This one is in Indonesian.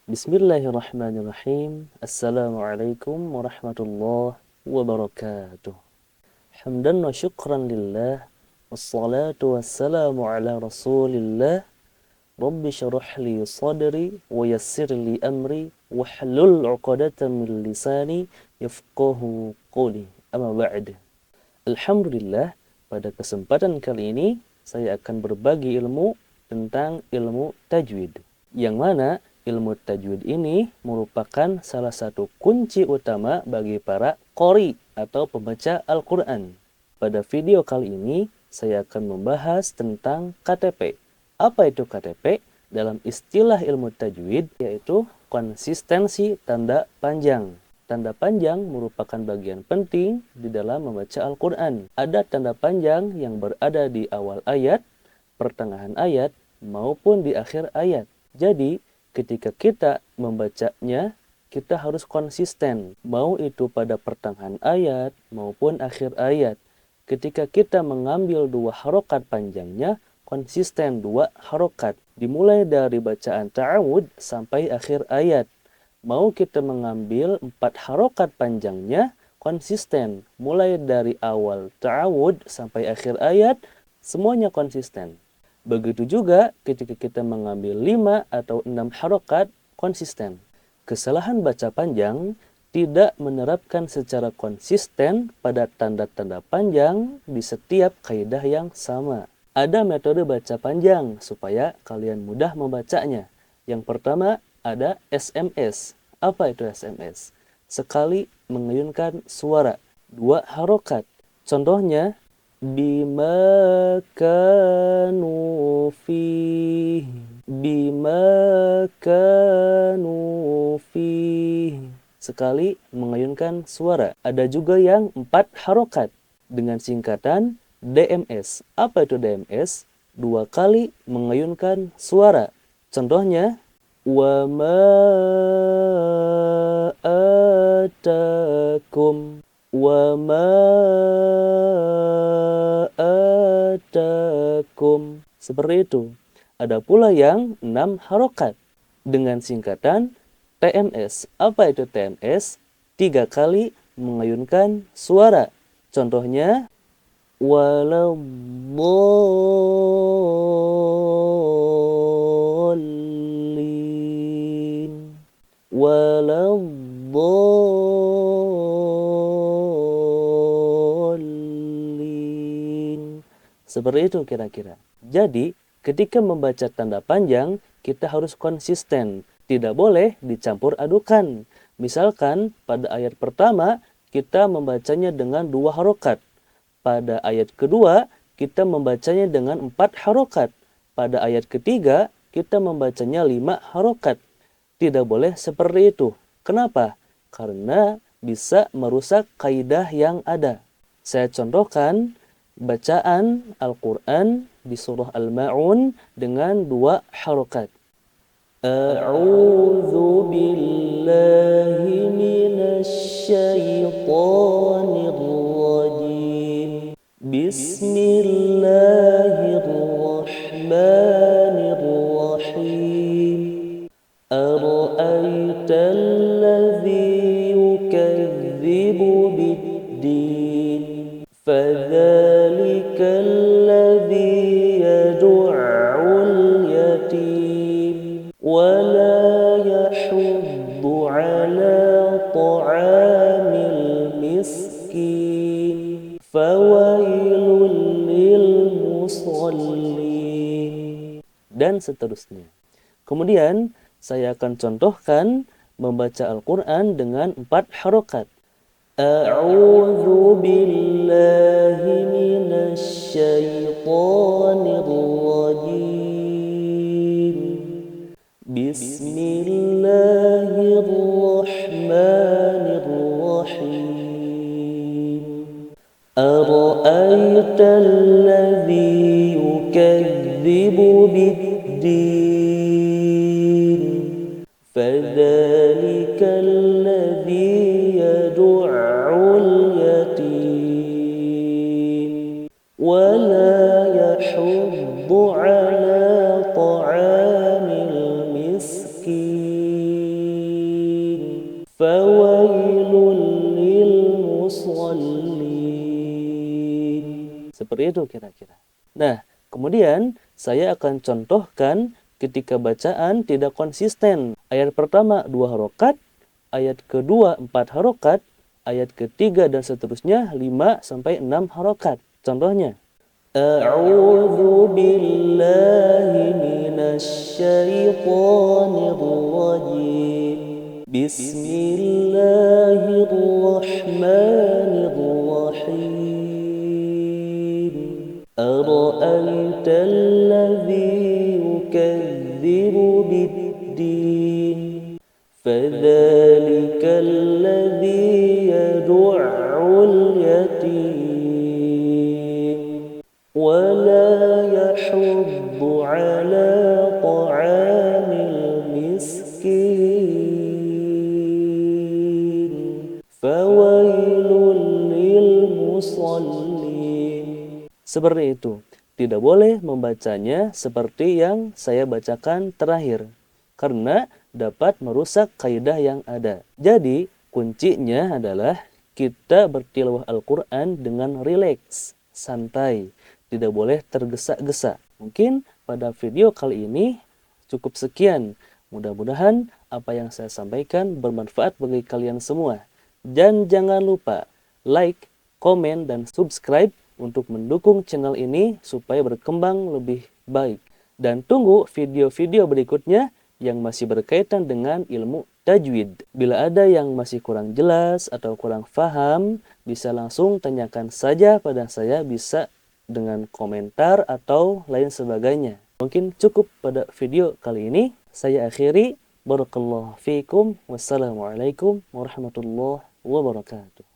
Bismillahirrahmanirrahim. Assalamualaikum warahmatullahi wabarakatuh. Hamdan wa syukran lillah. Wassalatu wassalamu ala rasulillah. Rabbi syarah li sadri wa yassir li amri wahlul 'uqdatam min lisani yafqahu qawli. Amma ba'd. Alhamdulillah, pada kesempatan kali ini saya akan berbagi ilmu tentang ilmu tajwid. Yang mana ilmu tajwid ini merupakan salah satu kunci utama bagi para qori atau pembaca Al-Quran. Pada video kali ini, saya akan membahas tentang KTP. Apa itu KTP? Dalam istilah ilmu tajwid, yaitu konsistensi tanda panjang. Tanda panjang merupakan bagian penting di dalam membaca Al-Quran. Ada tanda panjang yang berada di awal ayat, pertengahan ayat, maupun di akhir ayat. Jadi, ketika kita membacanya, kita harus konsisten, mau itu pada pertengahan ayat maupun akhir ayat. Ketika kita mengambil dua harokat panjangnya, konsisten dua harokat. Dimulai dari bacaan ta'awud sampai akhir ayat. Mau kita mengambil 4 harokat panjangnya, konsisten. Mulai dari awal ta'awud sampai akhir ayat, semuanya konsisten. Begitu juga ketika kita mengambil 5 atau 6 harokat, konsisten. Kesalahan baca panjang tidak menerapkan secara konsisten pada tanda-tanda panjang di setiap kaidah yang sama. Ada metode baca panjang supaya kalian mudah membacanya. Yang pertama ada SMS. Apa itu SMS? Sekali mengayunkan suara, 2 harokat. Contohnya, bima kanu fihi. Sekali mengayunkan suara. Ada juga yang 4 harokat dengan singkatan DMS. Apa itu DMS? 2 kali mengayunkan suara. Contohnya, wa ma atakum seperti itu. Ada pula yang 6 harokat dengan singkatan TMS. Apa itu TMS? 3 kali mengayunkan suara. Contohnya, waladdallin. Seperti itu kira-kira. Jadi, ketika membaca tanda panjang, kita harus konsisten. Tidak boleh dicampur adukan. Misalkan, pada ayat pertama, kita membacanya dengan 2 harokat. Pada ayat kedua, kita membacanya dengan 4 harokat. Pada ayat ketiga, kita membacanya 5 harokat. Tidak boleh seperti itu. Kenapa? Karena bisa merusak kaidah yang ada. Saya contohkan bacaan Al-Quran di surah Al-Ma'un dengan 2 harokat. A'udzu billahi minasyaitonir rajim. Bismillahirrahmanirrahim. Ara'aital ladzi yukadzibu bid-din. Fadzalikal ladzi yad'ul yatim wa la yahuddu 'ala ta'amil miskin. Fawailul lil musallin. Dan seterusnya. Kemudian saya akan contohkan membaca Al-Quran dengan 4 harokat. A'udzu billahi minasyaitonir rajim. Bismillahirrahmanirrahim. Ara'aital ladzi yukadzibu bid-din. Fadzalikal ladzi yad'ul yatim wa la yahuddu 'ala ta'amil miskin. fawailul lil musallin. Seperti itu kira-kira. Nah, kemudian saya akan contohkan ketika bacaan tidak konsisten. Ayat pertama 2 harokat, ayat kedua 4 harokat, ayat ketiga dan seterusnya 5 sampai 6 harokat. Contohnya, A'udzu billahi minasy syaithanir rajim. Bismillahirrahmanirrahim. Ara'aital ladzi yukadzibu bid-din. Fadzalika alladzi yad'ul yatim wa la yahuddu 'ala ta'amil miskin. Fawailul lil musallin. Seperti itu. Tidak boleh membacanya seperti yang saya bacakan terakhir, karena dapat merusak kaidah yang ada. Jadi, kuncinya adalah kita bertilawah Al-Quran dengan rileks, santai, tidak boleh tergesa-gesa. Mungkin pada video kali ini cukup sekian. Mudah-mudahan apa yang saya sampaikan bermanfaat bagi kalian semua. Dan jangan lupa like, komen, dan subscribe untuk mendukung channel ini supaya berkembang lebih baik. Dan tunggu video-video berikutnya yang masih berkaitan dengan ilmu tajwid. Bila ada yang masih kurang jelas atau kurang paham, bisa langsung tanyakan saja pada saya, bisa dengan komentar atau lain sebagainya. Mungkin cukup pada video kali ini. Saya akhiri. Barakallahu fiikum. Wassalamualaikum warahmatullahi wabarakatuh.